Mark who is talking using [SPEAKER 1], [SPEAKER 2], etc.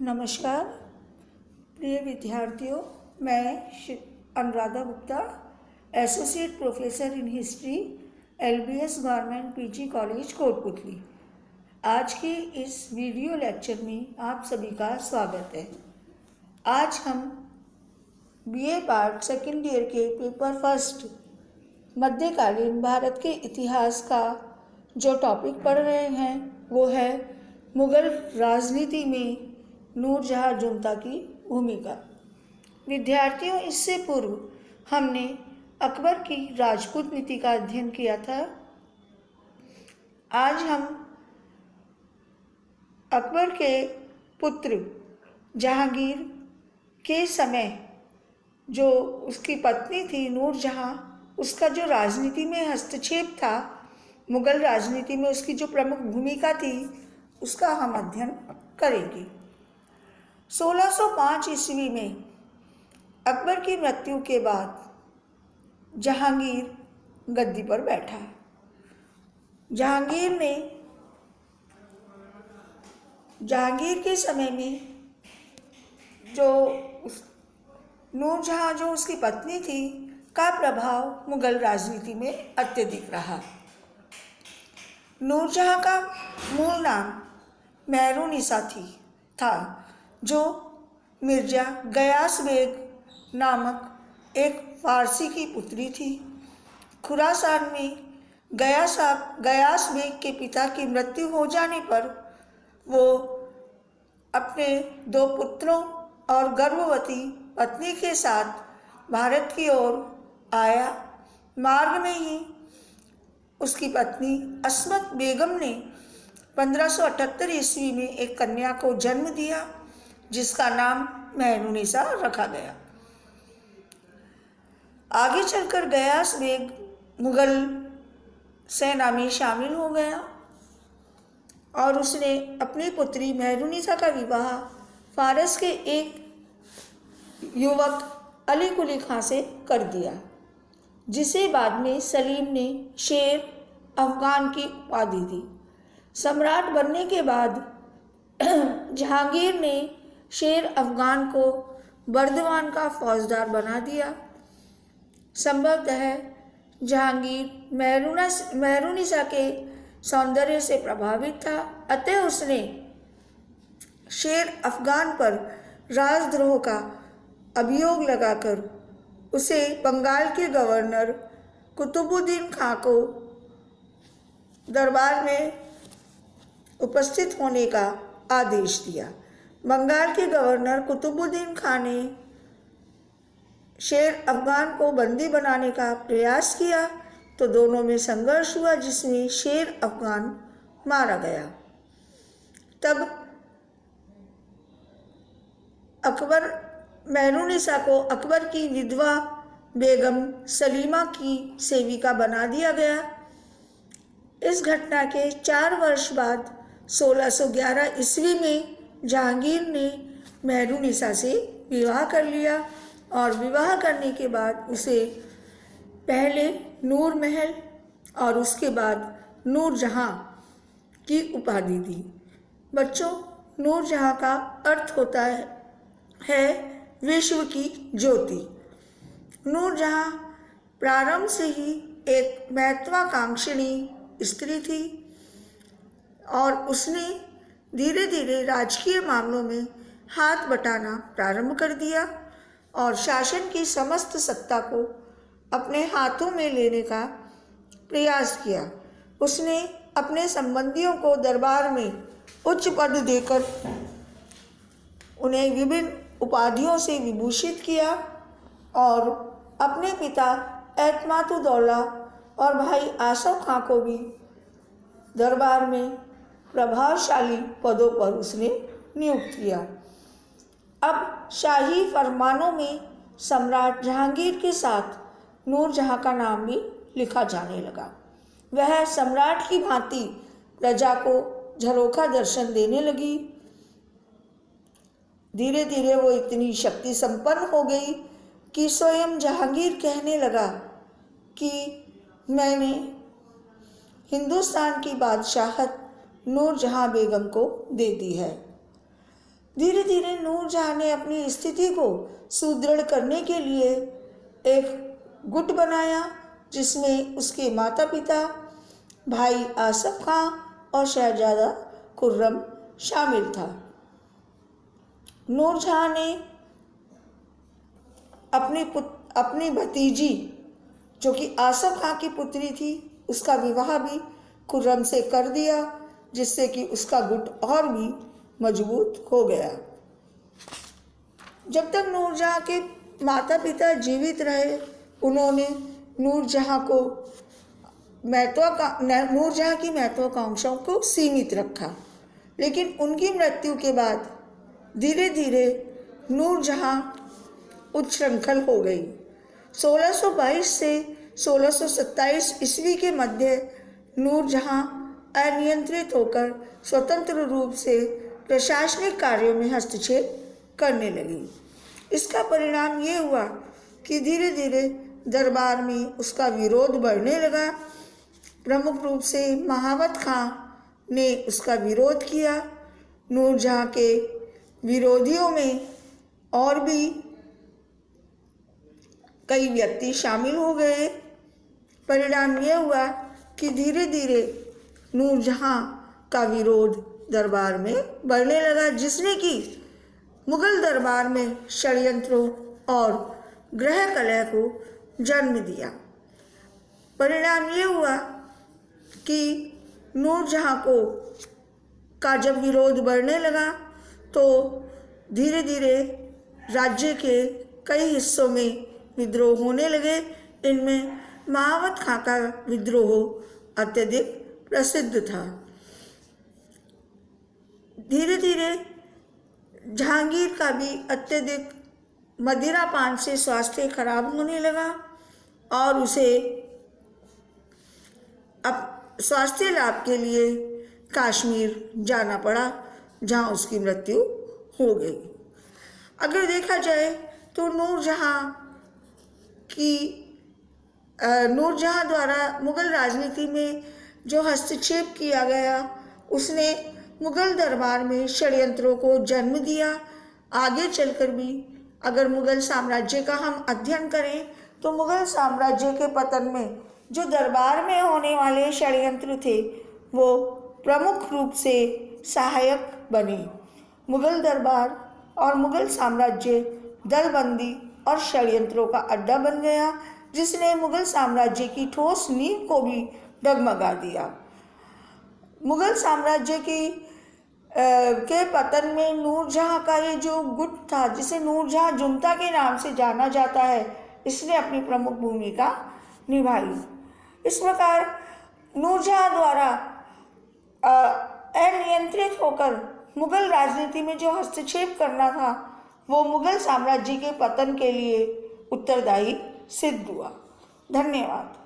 [SPEAKER 1] नमस्कार प्रिय विद्यार्थियों, मैं Anuradha Gupta, associate professor in history, LBS government PG college Kotputli. आज के इस वीडियो लेक्चर में आप सभी का स्वागत है। आज हम BA पार्ट सेकेंड ईयर के पेपर फर्स्ट मध्यकालीन भारत के इतिहास का जो टॉपिक पढ़ रहे हैं वो है मुगल राजनीति में नूरजहां जुंता की भूमिका। विद्यार्थियों, इससे पूर्व हमने अकबर की राजपूत नीति का अध्ययन किया था। आज हम अकबर के पुत्र जहांगीर के समय जो उसकी पत्नी थी नूरजहां, उसका जो राजनीति में हस्तक्षेप था, मुगल राजनीति में उसकी जो प्रमुख भूमिका थी, उसका हम अध्ययन करेंगे। 1605 ईस्वी में अकबर की मृत्यु के बाद जहांगीर गद्दी पर बैठा। जहांगीर के समय में जो नूरजहां जो उसकी पत्नी थी का प्रभाव मुगल राजनीति में अत्यधिक रहा। नूरजहां का मूल नाम मेहरुनिसा था, जो मिर्जा गयास बेग नामक एक फारसी की पुत्री थी। खुरासान में गयास बेग के पिता की मृत्यु हो जाने पर वो अपने 2 पुत्रों और गर्भवती पत्नी के साथ भारत की ओर आया। मार्ग में ही उसकी पत्नी अस्मत बेगम ने 1578 ईस्वी में एक कन्या को जन्म दिया, जिसका नाम मेहरुनिसा रखा गया। आगे चलकर गयास बेग मुगल सेना में शामिल हो गया और उसने अपनी पुत्री मेहरुनिसा का विवाह फारस के एक युवक अली कुली खां से कर दिया, जिसे बाद में सलीम ने शेर अफगान की उपाधि दी। सम्राट बनने के बाद जहांगीर ने शेर अफगान को बर्दवान का फौजदार बना दिया। संभवतः जहांगीर मेहरुनिसा के सौंदर्य से प्रभावित था, अतः उसने शेर अफगान पर राजद्रोह का अभियोग लगाकर उसे बंगाल के गवर्नर कुतुबुद्दीन खां को दरबार में उपस्थित होने का आदेश दिया। बंगाल के गवर्नर कुतुबुद्दीन खां ने शेर अफगान को बंदी बनाने का प्रयास किया तो दोनों में संघर्ष हुआ, जिसमें शेर अफगान मारा गया। तब अकबर मेहरुनिसा को अकबर की विधवा बेगम सलीमा की सेविका बना दिया गया। इस घटना के 4 वर्ष बाद 1611 ईस्वी में जहांगीर ने मेहरुनिसा से विवाह कर लिया और विवाह करने के बाद उसे पहले नूर महल और उसके बाद नूरजहां की उपाधि दी। बच्चों, नूरजहां का अर्थ होता है विश्व की ज्योति। नूरजहां प्रारंभ से ही एक महत्वाकांक्षिणी स्त्री थी और उसने धीरे धीरे राजकीय मामलों में हाथ बटाना प्रारंभ कर दिया और शासन की समस्त सत्ता को अपने हाथों में लेने का प्रयास किया। उसने अपने संबंधियों को दरबार में उच्च पद देकर उन्हें विभिन्न उपाधियों से विभूषित किया और अपने पिता एतमादुद्दौला और भाई आसफ खां को भी दरबार में प्रभावशाली पदों पर उसने नियुक्त किया। अब शाही फरमानों में सम्राट जहांगीर के साथ नूरजहां का नाम भी लिखा जाने लगा। वह सम्राट की भांति प्रजा को झरोखा दर्शन देने लगी। धीरे धीरे वो इतनी शक्ति संपन्न हो गई कि स्वयं जहांगीर कहने लगा कि मैंने हिंदुस्तान की बादशाहत नूरजहां बेगम को दे दी है। धीरे धीरे नूरजहाँ ने अपनी स्थिति को सुदृढ़ करने के लिए एक गुट बनाया, जिसमें उसके माता पिता, भाई आसफ खां और शहजादा खुर्रम शामिल था। नूरजहाँ ने अपनी भतीजी, जो कि आसफ खां की पुत्री थी, उसका विवाह भी खुर्रम से कर दिया, जिससे कि उसका गुट और भी मजबूत हो गया। जब तक नूरजहाँ के माता पिता जीवित रहे, उन्होंने नूरजहाँ की महत्वाकांक्षाओं को सीमित रखा, लेकिन उनकी मृत्यु के बाद धीरे धीरे नूरजहाँ उच्छृंखल हो गई। 1622 से 1627 ईस्वी के मध्य नूरजहाँ अनियंत्रित होकर स्वतंत्र रूप से प्रशासनिक कार्यों में हस्तक्षेप करने लगी। इसका परिणाम ये हुआ कि धीरे धीरे दरबार में उसका विरोध बढ़ने लगा। प्रमुख रूप से महावत खां ने उसका विरोध किया। नूरजहाँ के विरोधियों में और भी कई व्यक्ति शामिल हो गए। परिणाम यह हुआ कि धीरे धीरे नूरजहाँ का विरोध दरबार में बढ़ने लगा, जिसने कि मुगल दरबार में षड्यंत्रों और गृह कलह को जन्म दिया। परिणाम ये हुआ कि नूरजहाँ का जब विरोध बढ़ने लगा तो धीरे धीरे राज्य के कई हिस्सों में विद्रोह होने लगे। इनमें महावत खां का विद्रोह अत्यधिक प्रसिद्ध था। धीरे धीरे जहांगीर का भी अत्यधिक मदिरापान से स्वास्थ्य खराब होने लगा और उसे अब स्वास्थ्य लाभ के लिए कश्मीर जाना पड़ा, जहां उसकी मृत्यु हो गई। अगर देखा जाए तो नूरजहाँ द्वारा मुगल राजनीति में जो हस्तक्षेप किया गया, उसने मुगल दरबार में षड्यंत्रों को जन्म दिया। आगे चलकर भी अगर मुगल साम्राज्य का हम अध्ययन करें तो मुगल साम्राज्य के पतन में जो दरबार में होने वाले षड्यंत्र थे, वो प्रमुख रूप से सहायक बने। मुगल दरबार और मुगल साम्राज्य दलबंदी और षड्यंत्रों का अड्डा बन गया, जिसने मुगल साम्राज्य की ठोस नींव को भी डगमगा दिया। मुगल साम्राज्य के पतन में नूरजहाँ का ये जो गुट था, जिसे नूरजहाँ जुंता के नाम से जाना जाता है, इसने अपनी प्रमुख भूमिका निभाई। इस प्रकार नूरजहाँ द्वारा अनियंत्रित होकर मुगल राजनीति में जो हस्तक्षेप करना था, वो मुगल साम्राज्य के पतन के लिए उत्तरदायी सिद्ध हुआ। धन्यवाद।